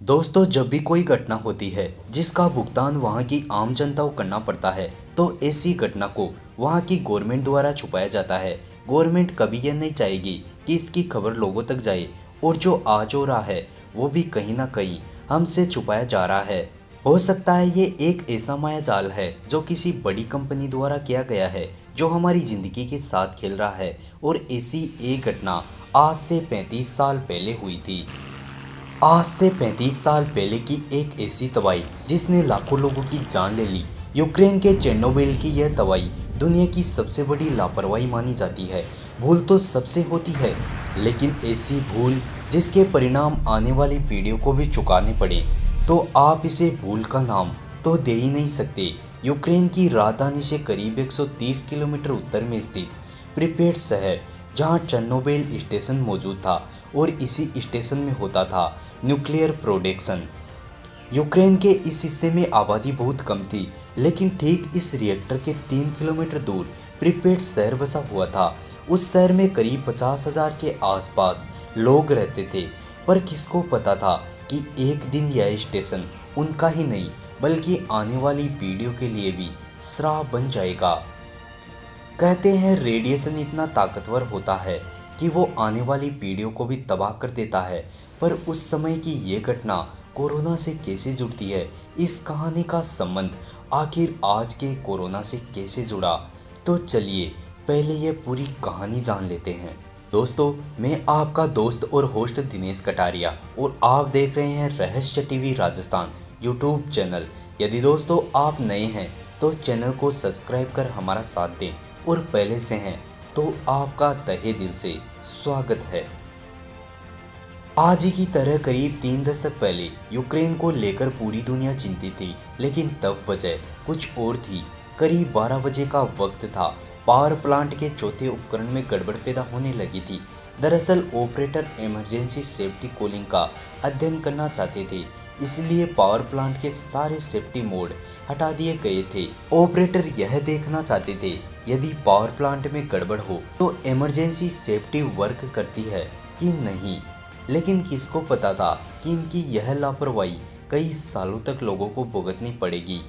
दोस्तों, जब भी कोई घटना होती है जिसका भुगतान वहाँ की आम जनता को करना पड़ता है, तो ऐसी घटना को वहाँ की गवर्नमेंट द्वारा छुपाया जाता है। गवर्नमेंट कभी यह नहीं चाहेगी कि इसकी खबर लोगों तक जाए, और जो आज हो रहा है वो भी कहीं ना कहीं हमसे छुपाया जा रहा है। हो सकता है ये एक ऐसा माया जाल है जो किसी बड़ी कंपनी द्वारा किया गया है, जो हमारी ज़िंदगी के साथ खेल रहा है। और ऐसी एक घटना आज से 35 साल पहले हुई थी। आज से 35 साल पहले की एक ऐसी तबाही जिसने लाखों लोगों की जान ले ली। यूक्रेन के चेर्नोबिल की यह तबाही दुनिया की सबसे बड़ी लापरवाही मानी जाती है। भूल तो सबसे होती है, लेकिन ऐसी भूल जिसके परिणाम आने वाली पीढ़ियों को भी चुकाने पड़े, तो आप इसे भूल का नाम तो दे ही नहीं सकते। यूक्रेन की राजधानी से करीब 130 किलोमीटर उत्तर में स्थित प्रिपेड शहर, जहां चेर्नोबिल स्टेशन मौजूद था, और इसी स्टेशन में होता था न्यूक्लियर प्रोडक्शन। यूक्रेन के इस हिस्से में आबादी बहुत कम थी, लेकिन ठीक इस रिएक्टर के 3 किलोमीटर दूर प्रिपेड शहर बसा हुआ था। उस शहर में करीब 50,000 के आसपास लोग रहते थे, पर किसको पता था कि एक दिन यह स्टेशन उनका ही नहीं बल्कि आने वाली पीढ़ियों के लिए भी श्राप बन जाएगा। कहते हैं रेडिएशन इतना ताकतवर होता है कि वो आने वाली पीढ़ियों को भी तबाह कर देता है। पर उस समय की ये घटना कोरोना से कैसे जुड़ती है, इस कहानी का संबंध आखिर आज के कोरोना से कैसे जुड़ा, तो चलिए पहले ये पूरी कहानी जान लेते हैं। दोस्तों, मैं आपका दोस्त और होस्ट दिनेश कटारिया, और आप देख रहे हैं रहस्य टीवी राजस्थान यूट्यूब चैनल। यदि दोस्तों आप नए हैं तो चैनल को सब्सक्राइब कर हमारा साथ दें, और पहले से हैं तो आपका तहे दिल से स्वागत है। आज ही की तरह करीब 3 दशक पहले यूक्रेन को लेकर पूरी दुनिया चिंतित थी, लेकिन तब वजह कुछ और थी। करीब 12 बजे का वक्त था। पावर प्लांट के चौथे उपकरण में गड़बड़ पैदा होने लगी थी। दरअसल ऑपरेटर इमरजेंसी सेफ्टी कॉलिंग का अध्ययन करना चाहते थे, इसलिए पावर प्लांट के सारे सेफ्टी मोड हटा दिए गए थे। ऑपरेटर यह देखना चाहते थे यदि पावर प्लांट में गड़बड़ हो तो इमरजेंसी सेफ्टी वर्क करती है कि नहीं। लेकिन किसको पता था कि इनकी यह लापरवाही कई सालों तक लोगों को भुगतनी पड़ेगी।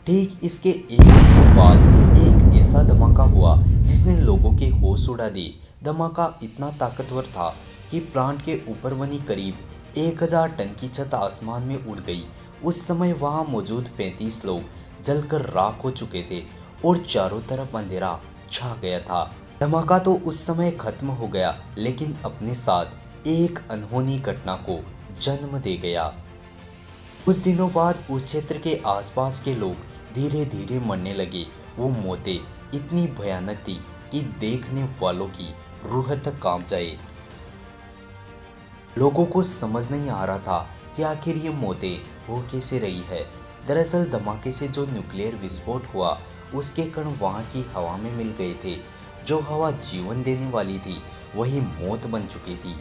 ठीक इसके एक घंटे बाद एक ऐसा धमाका हुआ जिसने लोगों के होश उड़ा दिए। धमाका इतना ताकतवर था कि प्लांट के ऊपर बनी करीब 1000 टन की छत आसमान में उड़ गई। उस समय वहां मौजूद 35 लोग जलकर राख हो चुके थे, और चारों तरफ अंधेरा छा गया था। धमाका तो उस समय खत्म हो गया, लेकिन अपने साथ एक अनहोनी घटना को जन्म दे गया। कुछ दिनों बाद उस क्षेत्र के आसपास के लोग धीरे धीरे मरने लगे। वो मौतें इतनी भयानक थी कि देखने वालों की रूह तक कांप जाए। लोगों को समझ नहीं आ रहा था कि आखिर ये मौतें हो कैसे रही है। दरअसल धमाके से जो न्यूक्लियर विस्फोट हुआ, उसके कण वहाँ की हवा में मिल गए थे। जो हवा जीवन देने वाली थी वही मौत बन चुकी थी।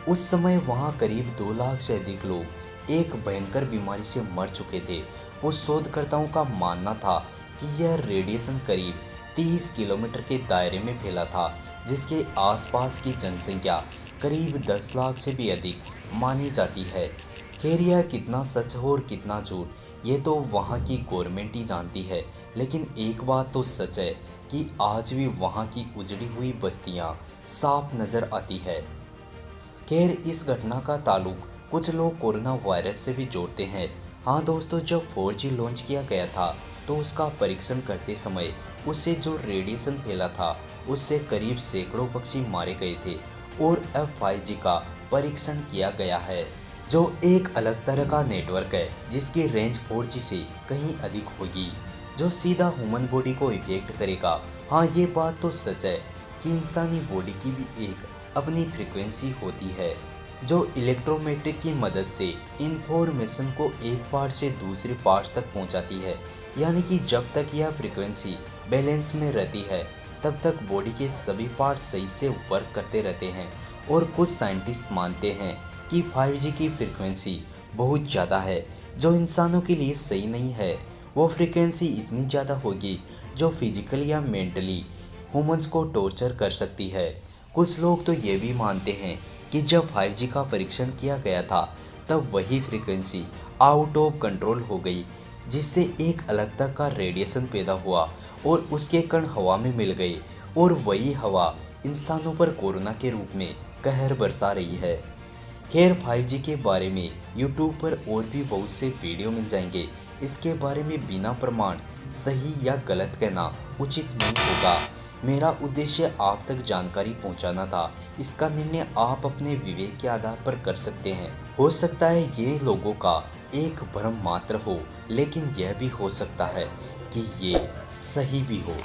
उस समय वहाँ करीब 2 लाख से अधिक लोग एक भयंकर बीमारी से मर चुके थे। उस शोधकर्ताओं का मानना था कि यह रेडिएशन करीब 30 किलोमीटर के दायरे में फैला था, जिसके आसपास की जनसंख्या करीब 10 लाख से भी अधिक मानी जाती है। खैर, यह कितना सच हो और कितना झूठ ये तो वहाँ की गवर्नमेंट ही जानती है, लेकिन एक बात तो सच है कि आज भी वहाँ की उजड़ी हुई बस्तियाँ साफ नज़र आती है। खैर, इस घटना का ताल्लुक कुछ लोग कोरोना वायरस से भी जोड़ते हैं। हाँ दोस्तों, जब 4G लॉन्च किया गया था तो उसका परीक्षण करते समय उससे जो रेडिएशन फैला था उससे करीब सैकड़ों पक्षी मारे गए थे। और अब 5G का परीक्षण किया गया है, जो एक अलग तरह का नेटवर्क है जिसकी रेंज 4G से कहीं अधिक होगी, जो सीधा ह्यूमन बॉडी को इफेक्ट करेगा। हाँ, ये बात तो सच है कि इंसानी बॉडी की भी एक अपनी फ्रीक्वेंसी होती है, जो इलेक्ट्रोमैग्नेटिक की मदद से इंफॉर्मेशन को एक पार्ट से दूसरे पार्ट तक पहुंचाती है। यानी कि जब तक यह फ्रीक्वेंसी बैलेंस में रहती है तब तक बॉडी के सभी पार्ट सही से वर्क करते रहते हैं। और कुछ साइंटिस्ट मानते हैं कि 5G की फ्रीक्वेंसी बहुत ज़्यादा है, जो इंसानों के लिए सही नहीं है। वो फ्रीक्वेंसी इतनी ज़्यादा होगी जो फिजिकली या मेंटली ह्यूमंस को टॉर्चर कर सकती है। कुछ लोग तो ये भी मानते हैं कि जब 5G का परीक्षण किया गया था तब वही फ्रीक्वेंसी आउट ऑफ कंट्रोल हो गई, जिससे एक अलग का रेडिएशन पैदा हुआ और उसके कण हवा में मिल गए और वही हवा इंसानों पर कोरोना के रूप में कहर बरसा रही है। खैर 5G के बारे में YouTube पर और भी बहुत से वीडियो मिल जाएंगे। इसके बारे में बिना प्रमाण सही या गलत कहना उचित नहीं होगा। मेरा उद्देश्य आप तक जानकारी पहुंचाना था। इसका निर्णय आप अपने विवेक के आधार पर कर सकते हैं। हो सकता है ये लोगों का एक भ्रम मात्र हो, लेकिन यह भी हो सकता है कि ये सही भी हो।